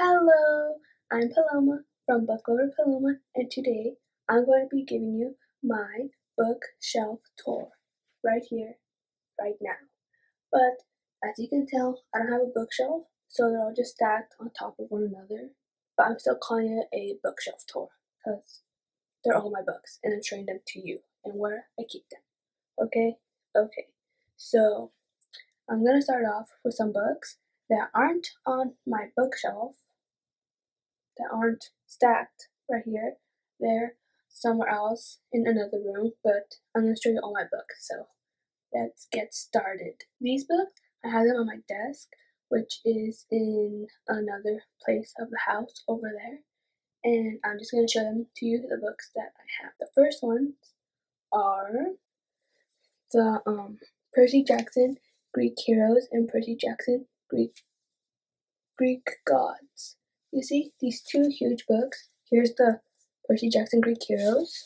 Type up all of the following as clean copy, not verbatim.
Hello, I'm Paloma from Book Lover Paloma, and today I'm going to be giving you my bookshelf tour right here, right now. But as you can tell, I don't have a bookshelf, so they're all just stacked on top of one another. But I'm still calling it a bookshelf tour because they're all my books, and I'm showing them to you and where I keep them. Okay? Okay. So I'm gonna start off with some books that aren't on my bookshelf, that aren't stacked right here. They're somewhere else in another room, but I'm going to show you all my books. So let's get started. These books, I have them on my desk, which is in another place of the house over there. And I'm just going to show them to you, the books that I have. The first ones are the Percy Jackson Greek Heroes and Percy Jackson Greek Gods. You see these two huge books. Here's the Percy Jackson Greek Heroes.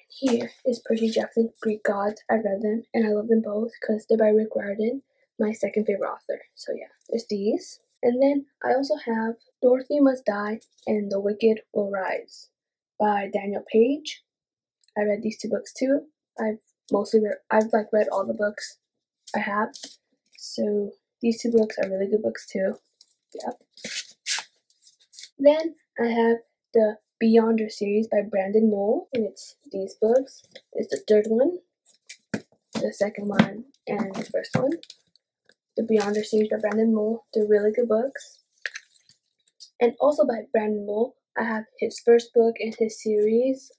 Here is Percy Jackson Greek Gods. I read them and I love them both because they're by Rick Riordan, my second favorite author. So yeah, there's these. And then I also have Dorothy Must Die and The Wicked Will Rise by Daniel Page. I read these two books too. I've read all the books I have. So these two books are really good books too. Yep. Then I have the Beyonder series by Brandon Mull, and it's these books. It's the third one, the second one, and the first one. The Beyonder series by Brandon Mull. They're really good books. And also by Brandon Mull, I have his first book in his series,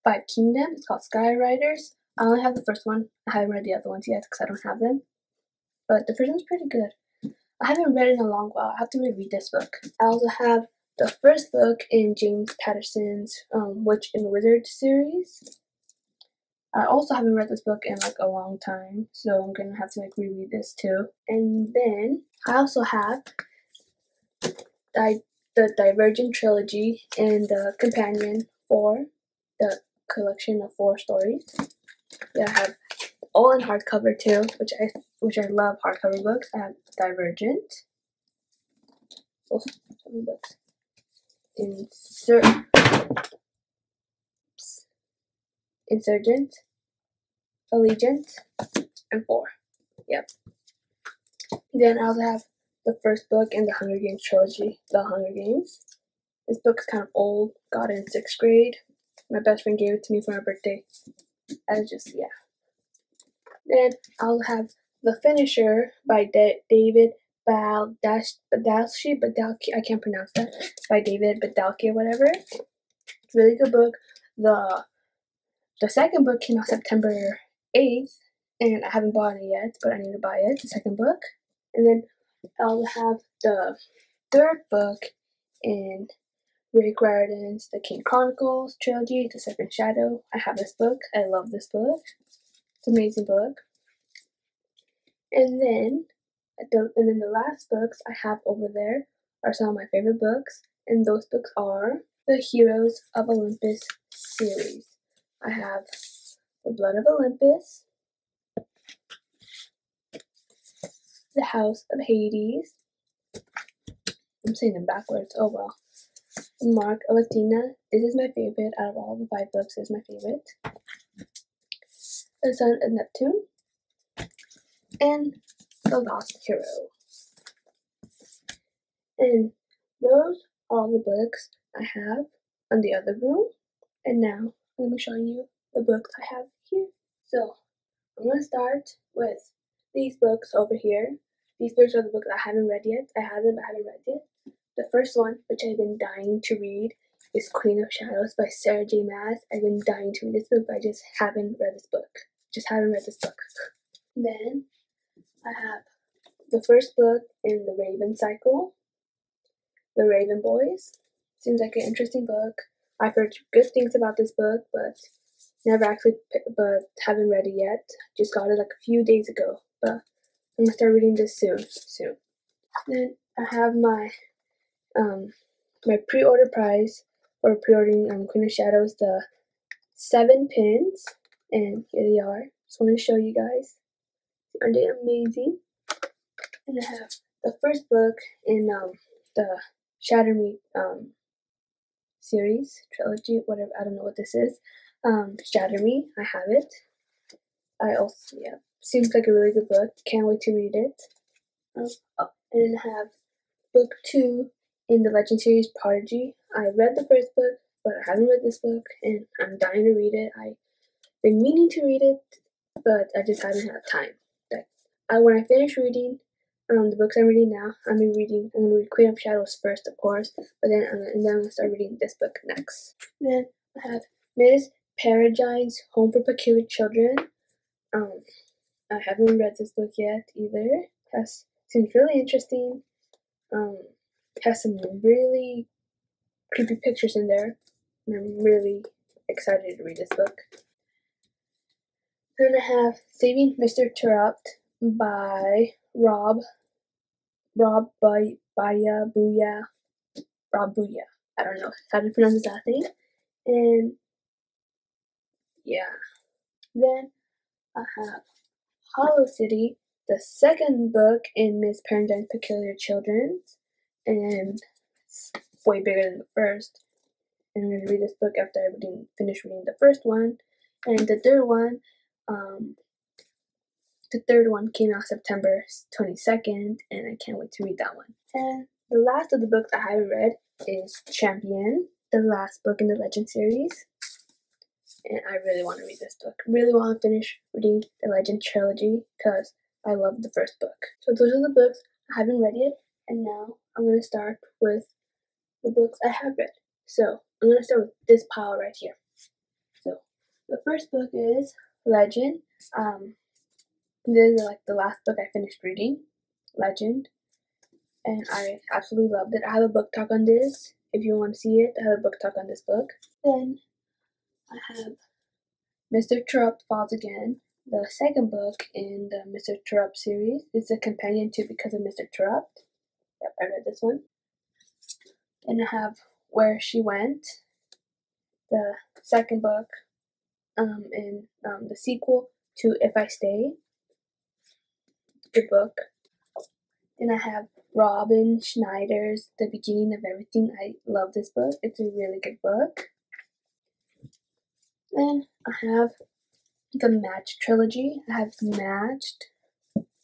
Five Kingdoms. It's called Skyriders. I only have the first one. I haven't read the other ones yet because I don't have them. But the first one's pretty good. I haven't read it in a long while. I have to reread this book. I also have the first book in James Patterson's Witch and Wizard series. I also haven't read this book in a long time, so I'm gonna have to reread this too. And then I also have the Divergent trilogy and the companion for the collection of 4 stories. Yeah, I have all in hardcover too, which I love hardcover books. I have Divergent. Also, so many books. Insurgent, Allegiant, and 4. Yep. Then I also have the first book in the Hunger Games trilogy, The Hunger Games. This book's kind of old, got it in 6th grade. My best friend gave it to me for my birthday. Yeah. Then I'll have The Finisher by David Baldacci, I can't pronounce that, by David Baldacci or whatever. Really good book. The second book came out September 8th, and I haven't bought it yet, but I need to buy it, the second book. And then I'll have the third book in Rick Riordan's The King Chronicles trilogy, The Serpent Shadow. I have this book. I love this book. It's an amazing book. And then the last books I have over there are some of my favorite books, and those books are the Heroes of Olympus series. I have The Blood of Olympus, The House of Hades. I'm saying them backwards. Oh well. Mark of Athena. This is my favorite out of all the 5 books. This is my favorite. The Son of Neptune, and The Lost Hero. And those are all the books I have in the other room. And now I'm going to be showing you the books I have here. So I'm going to start with these books over here. These books are the books I haven't read yet. I have them, but I haven't read yet. The first one, which I've been dying to read, is Queen of Shadows by Sarah J. Maas. I've been dying to read this book, but I just haven't read this book. Then I have the first book in the Raven cycle, The Raven Boys. Seems like an interesting book. I've heard good things about this book, but haven't read it yet. Just got it a few days ago, but I'm gonna start reading this soon. Then I have my pre-order prize for pre-ordering Queen of Shadows, the 7 pins, and here they are. Just want to show you guys. Aren't they amazing? And I have the first book in the Shatter Me series, trilogy, whatever, I don't know what this is. Shatter Me, I have it. I also, yeah, seems like a really good book. Can't wait to read it. Oh, and then I have book 2 in the Legend series, Prodigy. I read the first book, but I haven't read this book, and I'm dying to read it. I've been meaning to read it, but I just haven't had time. When I finish reading the books I'm reading now, I'm gonna read Queen of Shadows first, of course, but then I'm gonna start reading this book next. Then I have Miss Peregrine's Home for Peculiar Children. I haven't read this book yet either. Seems really interesting. Has some really creepy pictures in there, and I'm really excited to read this book. Then I have Saving Mr. Turrupt by Rob Booya. I don't know how to pronounce his last name. And yeah. Then I have Hollow City, the second book in Miss Peregrine's Peculiar Children, and it's way bigger than the first. And I'm going to read this book after I finish reading the first one. And the third one came out September 22nd, and I can't wait to read that one. And the last of the books I haven't read is Champion, the last book in the Legend series. And I really want to read this book. Really want to finish reading the Legend trilogy because I love the first book. So those are the books I haven't read yet, and now I'm going to start with the books I have read. So I'm going to start with this pile right here. So the first book is Legend. This is like the last book I finished reading, Legend, and I absolutely loved it. I have a book talk on this. If you want to see it, I have a book talk on this book. Then I have Mr. Turrupt Falls Again, the second book in the Mr. Turrupt series. It's a companion to Because of Mr. Turrupt. Yep, I read this one. Then I have Where She Went, the second book in the sequel to If I Stay. Good book. Then I have Robin Schneider's The Beginning of Everything. I love this book. It's a really good book. Then I have the Match trilogy. I have Matched,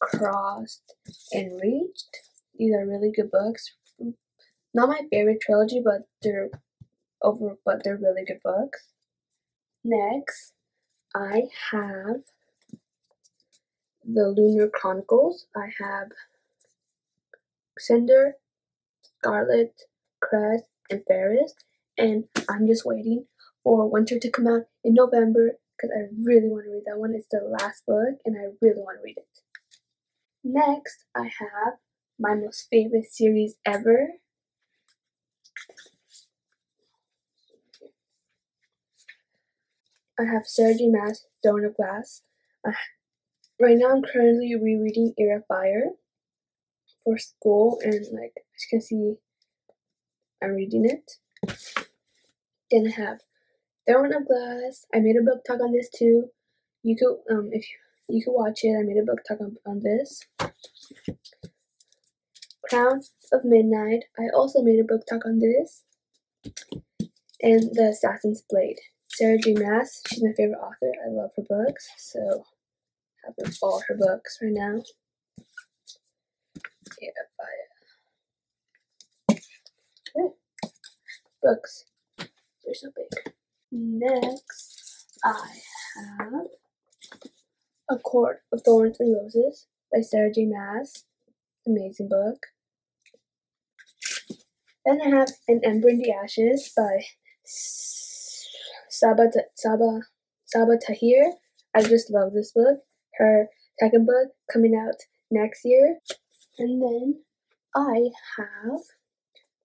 Crossed, and Reached. These are really good books. Not my favorite trilogy, but they're really good books. Next, I have the Lunar Chronicles. I have Cinder, Scarlet, Crest, and Ferris, and I'm just waiting for Winter to come out in November because I really want to read that one. It's the last book, and I really want to read it. Next, I have my most favorite series ever. I have Sarah J. Maas, Throne of Glass. Right now, I'm currently rereading Ear of Fire for school, and as you can see, I'm reading it. Then I have Throne of Glass. I made a book talk on this too. You could, if you could watch it. I made a book talk on this. Crown of Midnight. I also made a book talk on this. And The Assassin's Blade. Sarah J. Maas. She's my favorite author. I love her books, so I have all her books right now. Yeah, books. They're so big. Next, I have A Court of Thorns and Roses by Sarah J. Maas. Amazing book. Then I have An Ember in the Ashes by Saba Tahir. I just love this book. Her second book coming out next year. And then I have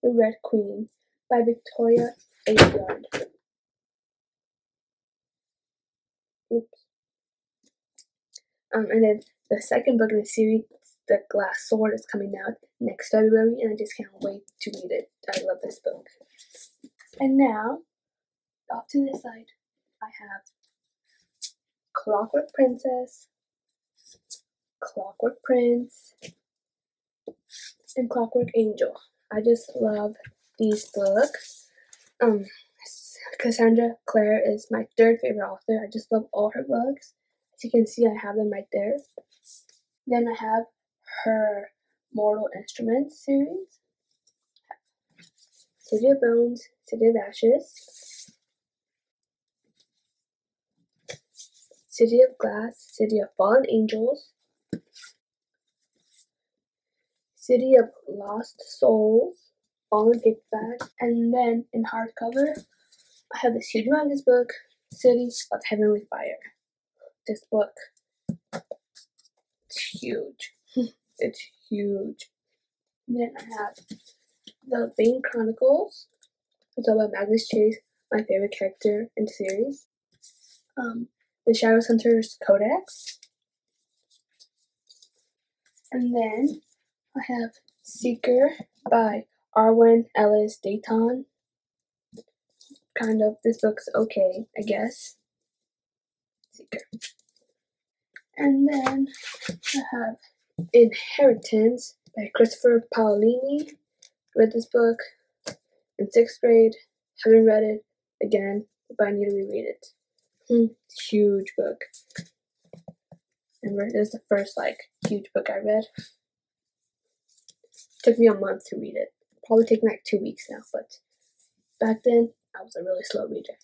The Red Queen by Victoria Aveyard. Oops. And then the second book in the series, The Glass Sword, is coming out next February, and I just can't wait to read it. I love this book. And now, off to this side, I have Clockwork Princess, Clockwork Prince, and Clockwork Angel. I just love these books. Cassandra Clare is my third favorite author. I just love all her books. As you can see, I have them right there. Then I have her Mortal Instruments series, City of Bones, City of Ashes, City of Glass, City of Fallen Angels, City of Lost Souls, all in paperback, and then in hardcover, I have this huge humongous book, City of Heavenly Fire. This book, it's huge. It's huge. Then I have the Bane Chronicles. It's all about Magnus Chase, my favorite character in the series. The Shadowhunters Codex. And then I have Seeker by Arwen Ellis Dayton. Kind of, this book's okay, I guess. Seeker. And then I have Inheritance by Christopher Paolini. Read this book in 6th grade. Haven't read it again, but I need to reread it. Huge book. Remember, this is the first huge book I read. It took me a month to read it. Probably taking 2 weeks now, but back then I was a really slow reader.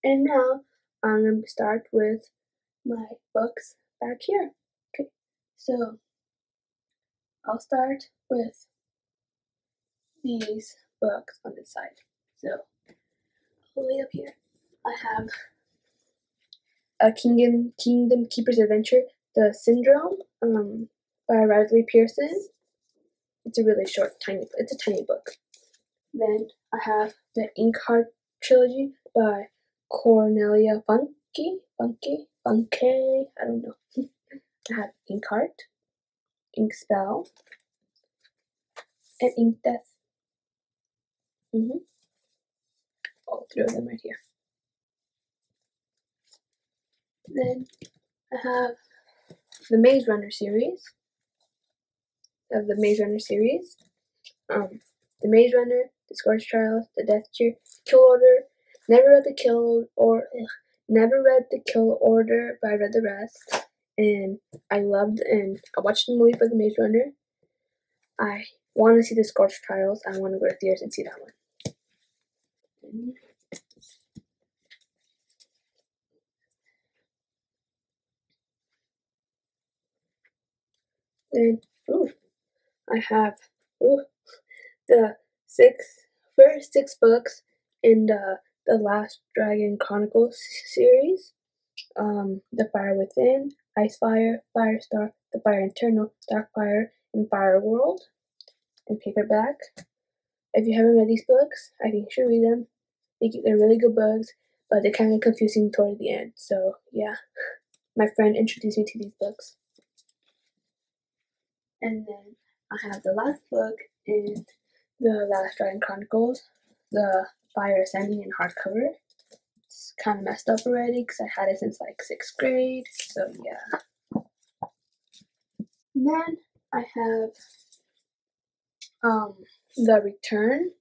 And now I'm going to start with my books back here. Okay, so I'll start with these books on this side. So all the way up here, I have a Kingdom Keeper's Adventure, The Syndrome, by Riley Pearson. It's a really short, it's a tiny book. Then I have the Inkheart trilogy by Cornelia Funke, I don't know. I have Inkheart, Inkspell, and Ink Death. All three of them right here. Then I have the Maze Runner series. The Maze Runner, The Scorch Trials, The Death Cheer, Kill Order. Never read the Kill Order, but I read the rest, and I watched the movie for the Maze Runner. I want to see the Scorch Trials. I want to go to theaters and see that one. Then, I have the first six books in the Last Dragon Chronicles series. The Fire Within, Icefire, Firestar, The Fire Eternal, Darkfire, and Fire World in paperback. If you haven't read these books, I think you should read them. They're really good books, but they're kind of confusing toward the end. So yeah, my friend introduced me to these books. And then I have the last book in the Last Dragon Chronicles, The Fire Ascending in hardcover. It's kind of messed up already because I had it since 6th grade. So yeah. Then I have The Return,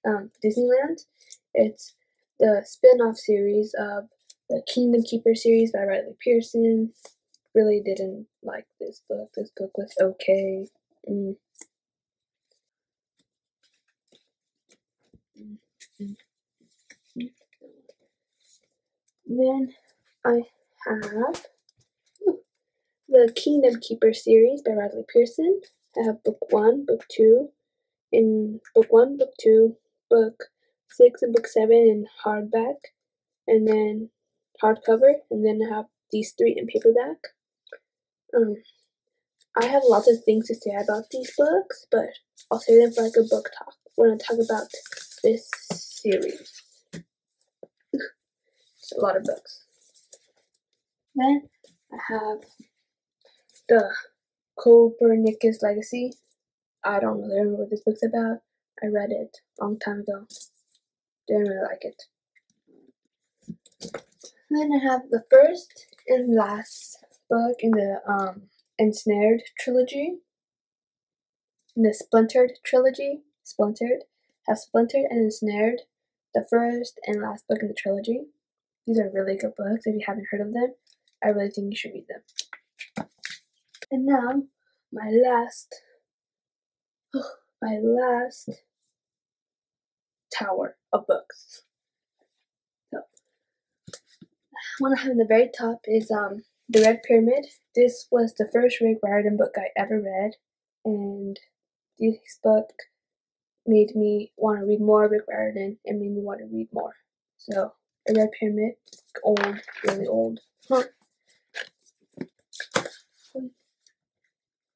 Disneyland. It's the spin-off series of the Kingdom Keeper series by Riley Pearson. Really didn't like this book. This book was okay. Then I have the Kingdom Keeper series by Riley Pearson. I have book 1, book 2, in book 1, book 2, book 6, and book 7 in hardback, and then hardcover, and then I have these 3 in paperback. I have lots of things to say about these books, but I'll save them for a book talk when I talk about this series. It's a lot of books. Then I have the Copernicus Legacy. I don't really remember what this book's about. I read it a long time ago. Didn't really like it. Then I have the first and last book in the Ensnared trilogy. in the Splintered trilogy. Splintered has Splintered and Ensnared, the first and last book in the trilogy. These are really good books. If you haven't heard of them, I really think you should read them. And now, my last tower of books. So, one I have in the very top is The Red Pyramid. This was the first Rick Riordan book I ever read, and this book made me want to read more Rick Riordan and made me want to read more. So, The Red Pyramid, old, really old.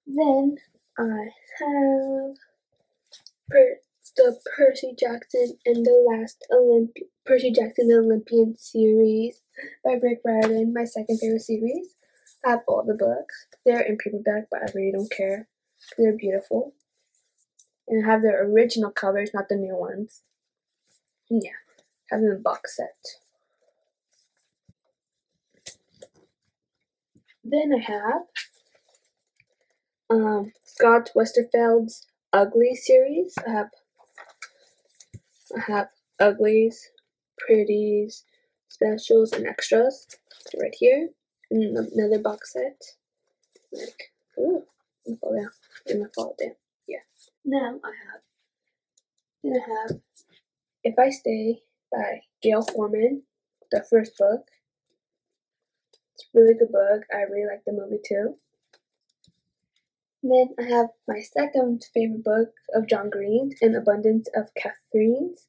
Then I have the Percy Jackson and the Olympian series by Rick Riordan, my second favorite series. I have all the books. They're in paperback, but I really don't care. They're beautiful. And I have their original covers, not the new ones. And yeah, I have them in box set. Then I have Scott Westerfeld's Ugly series. I have Uglies, Pretties, Specials, and Extras right here. And another box set. Like, ooh, I'm gonna fall down. Yeah. Now I have If I Stay by Gail Forman, the first book. It's a really good book. I really like the movie too. Then I have my second favorite book of John Green's, An Abundance of Catherine's.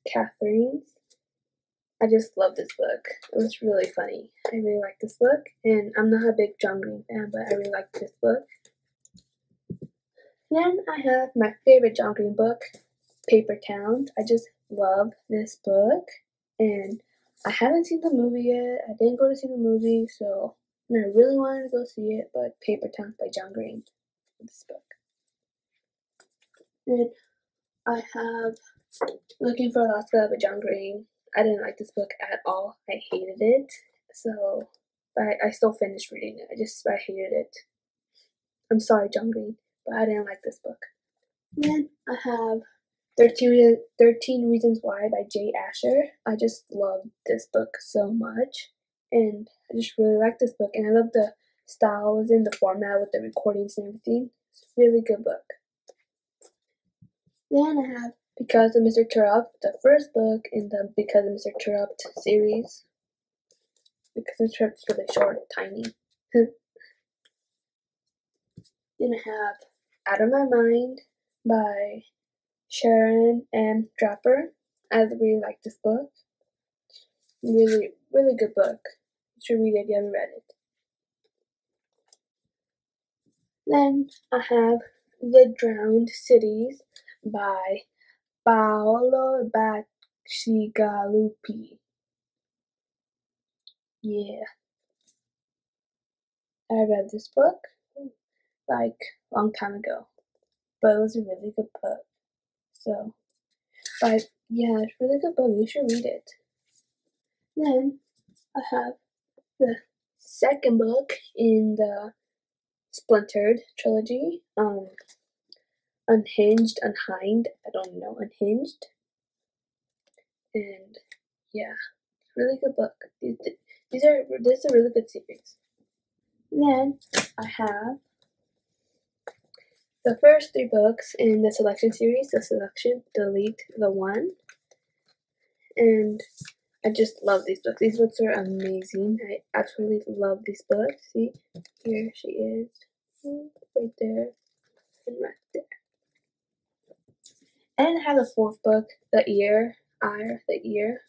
I just love this book. It was really funny. I really like this book, and I'm not a big John Green fan, but I really like this book. Then I have my favorite John Green book, Paper Towns. I just love this book, and I haven't seen the movie yet. I didn't go to see the movie, so I really wanted to go see it, but Paper Towns by John Green, this book. Then I have Looking for Alaska by John Green. I didn't like this book at all. I hated it. So, but I still finished reading it. I hated it. I'm sorry, John Green, but I didn't like this book. Then I have 13 Reasons Why by Jay Asher. I just love this book so much, and I just really like this book, and I love the style it was in, the format with the recordings and everything. It's a really good book. Then I have Because of Mr. Turrup, the first book in the Because of Mr. Turrup series. Because Mr. Turrup's really short and tiny. Then I have Out of My Mind by Sharon M. Draper. I really like this book. Really, really good book. You should read it if you haven't read it. Then I have The Drowned Cities by Paolo Bacigalupi. Yeah. I read this book like a long time ago, but it was a really good book. So, but yeah, it's a really good book. You should read it. Then I have the second book in the Splintered trilogy, Unhinged, Unhind, I don't know, Unhinged. And yeah, really good book. This is a really good series. And then I have the first 3 books in the Selection series, The Selection, Delete, The One. And I just love these books. These books are amazing. I absolutely love these books. See, here she is, right there, and right there. And I have the 4th book, The Ear,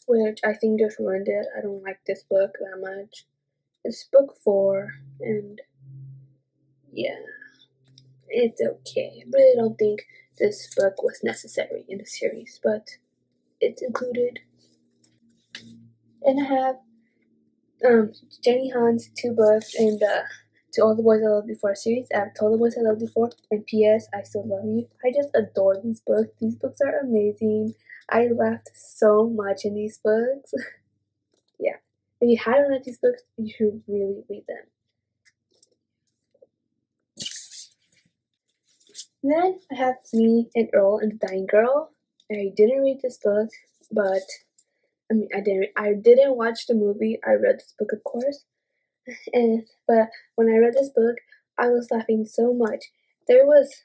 which I think just ruined it. I don't like this book that much. It's book 4, and yeah, it's okay. I really don't think this book was necessary in the series, but it's included. And I have Jenny Han's 2 books in the To All the Boys I Loved Before series. I have To All the Boys I Loved Before and P.S. I Still Love You. I just adore these books. These books are amazing. I laughed so much in these books. Yeah. If you haven't read these books, you should really read them. Then I have Me and Earl and the Dying Girl. I didn't read this book, but I didn't watch the movie. I read this book, of course. But when I read this book, I was laughing so much. There was,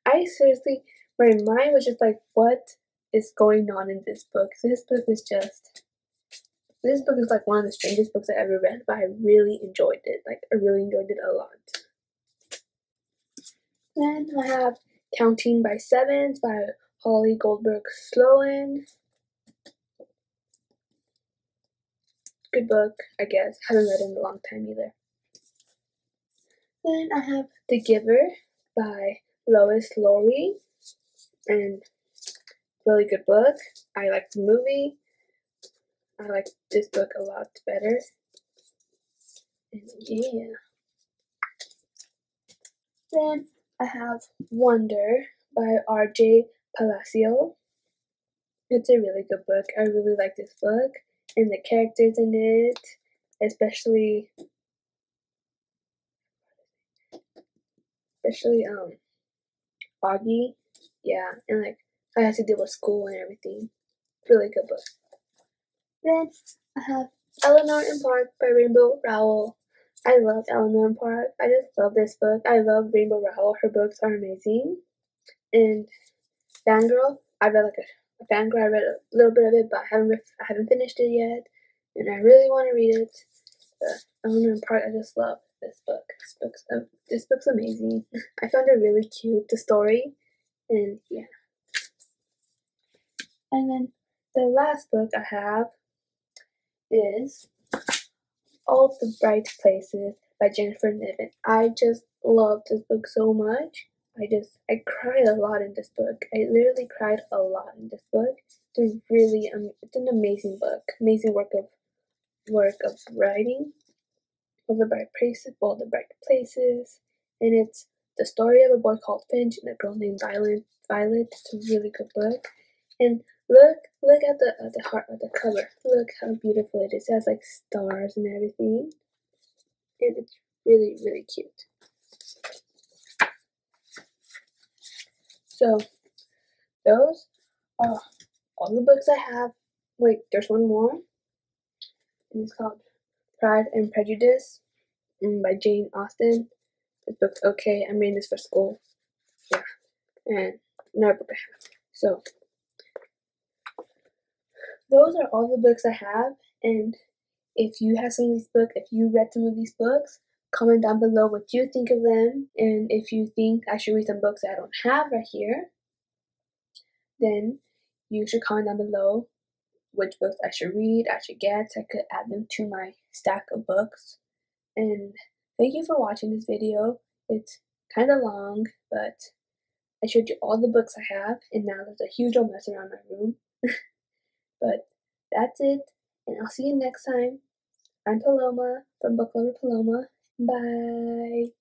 I seriously, my mind was just like, what is going on in this book? This book is like one of the strangest books I ever read, but I really enjoyed it. Like, I really enjoyed it a lot. Then I have Counting by Sevens by Holly Goldberg Sloan. Good book, I guess. Haven't read it in a long time either. Then I have The Giver by Lois Lowry, and really good book. I like the movie. I like this book a lot better. And yeah. Then I have Wonder by R.J. Palacio. It's a really good book. I really like this book and the characters in it, especially Augie. Yeah, and like I have to deal with school and everything. Really good book. Then I have Eleanor and Park by Rainbow Rowell. I love Eleanor and Park. I just love this book. I love Rainbow Rowell. Her books are amazing. And Fangirl, I read like a Fangirl. I read a little bit of it, but I haven't finished it yet, and I really want to read it. Eleanor and Park, I just love this book. This book's amazing. I found it really cute, the story, and yeah. And then the last book I have is All the Bright Places by Jennifer Niven. I just love this book so much. I cried a lot in this book. I literally cried a lot in this book. It's an amazing book, amazing work of writing. All the Bright Places, and it's the story of a boy called Finch and a girl named Violet. It's a really good book, and look at the heart of the cover. Look how beautiful it is. It has like stars and everything, and it's really really cute. So those are all the books I have. Wait, there's one more, and it's called Pride and Prejudice by Jane Austen. This book's okay. I'm reading this for school. Yeah, and another book I have. So those are all the books I have, and if you have some of these books, if you read some of these books, comment down below what you think of them, and if you think I should read some books that I don't have right here, then you should comment down below which books I should read, I should get, so I could add them to my stack of books. And thank you for watching this video. It's kind of long, but I showed you all the books I have, and now there's a huge old mess around my room. But that's it, and I'll see you next time. I'm Paloma from Book Lover Paloma. Bye.